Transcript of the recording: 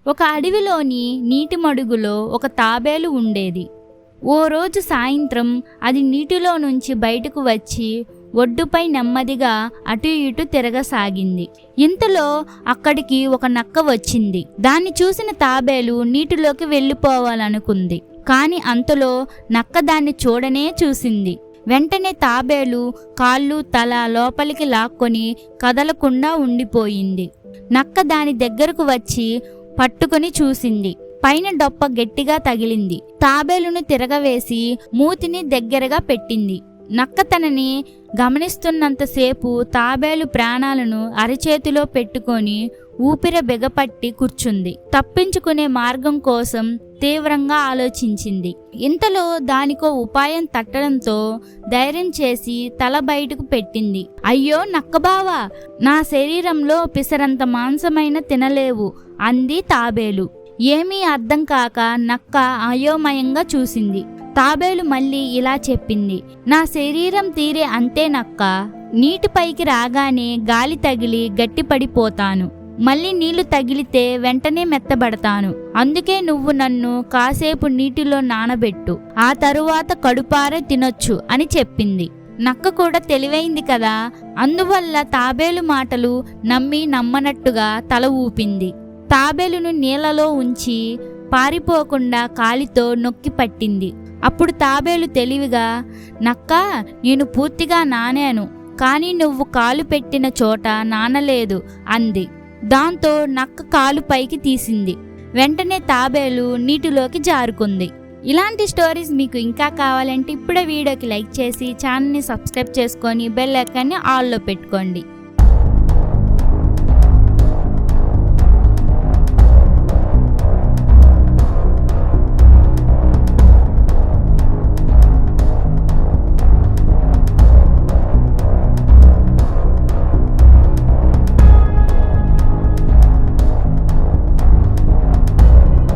ఒక అడవిలోని నీటి మడుగులో ఒక తాబేలు ఉండేది. ఓ రోజు సాయంత్రం అది నీటిలో నుంచి బయటకు వచ్చి ఒడ్డుపై నెమ్మదిగా అటు ఇటు తిరగసాగింది. ఇంతలో అక్కడికి ఒక నక్క వచ్చింది. దాన్ని చూసిన తాబేలు నీటిలోకి వెళ్ళిపోవాలనుకుంది. కాని అంతలో నక్క దాన్ని చూడనే చూసింది. వెంటనే తాబేలు కాళ్ళు తల లోపలికి లాక్కొని కదలకుండా ఉండిపోయింది. నక్క దాని దగ్గరకు వచ్చి పట్టుకొని చూసింది. పైన డొప్ప గట్టిగా తగిలింది. తాబేలును తిరగవేసి మూతిని దగ్గరగా పెట్టింది. నక్క తనని గమనిస్తున్నంతసేపు తాబేలు ప్రాణాలను అరచేతిలో పెట్టుకొని ఊపిరి బిగపట్టి కూర్చుంది. తప్పించుకునే మార్గం కోసం తీవ్రంగా ఆలోచించింది. ఇంతలో దానికో ఉపాయం తట్టడంతో ధైర్యం చేసి తల బయటకు పెట్టింది. అయ్యో నక్కబావా, నా శరీరంలో పిసరంత మాంసమైన తినలేవు అంది తాబేలు. ఏమీ అర్థం కాక నక్క అయోమయంగా చూసింది. తాబేలు మళ్ళీ ఇలా చెప్పింది, నా శరీరం తీరే అంతే నక్క. నీటిపైకి రాగానే గాలి తగిలి గట్టిపడిపోతాను. మళ్ళీ నీళ్లు తగిలితే వెంటనే మెత్తబడతాను. అందుకే నువ్వు నన్ను కాసేపు నీటిలో నానబెట్టు, ఆ తరువాత కడుపార తినొచ్చు అని చెప్పింది. నక్క కూడా తెలివైంది కదా, అందువల్ల తాబేలు మాటలు నమ్మి నమ్మనట్టుగా తల ఊపింది. తాబేలును నీళ్లలో ఉంచి పారిపోకుండా కాలితో నొక్కి పట్టింది. అప్పుడు తాబేలు తెలివిగా, నక్క, నేను పూర్తిగా నానాను, కానీ నువ్వు కాలు పెట్టిన చోట నానలేదు అంది. దాంతో నక్క కాలు పైకి తీసింది. వెంటనే తాబేలు నీటిలోకి జారుకుంది. ఇలాంటి స్టోరీస్ మీకు ఇంకా కావాలంటే ఇప్పుడే వీడియోకి లైక్ చేసి ఛానల్ని సబ్స్క్రైబ్ చేసుకొని బెల్ ఐకాన్ని ఆల్లో పెట్టుకోండి.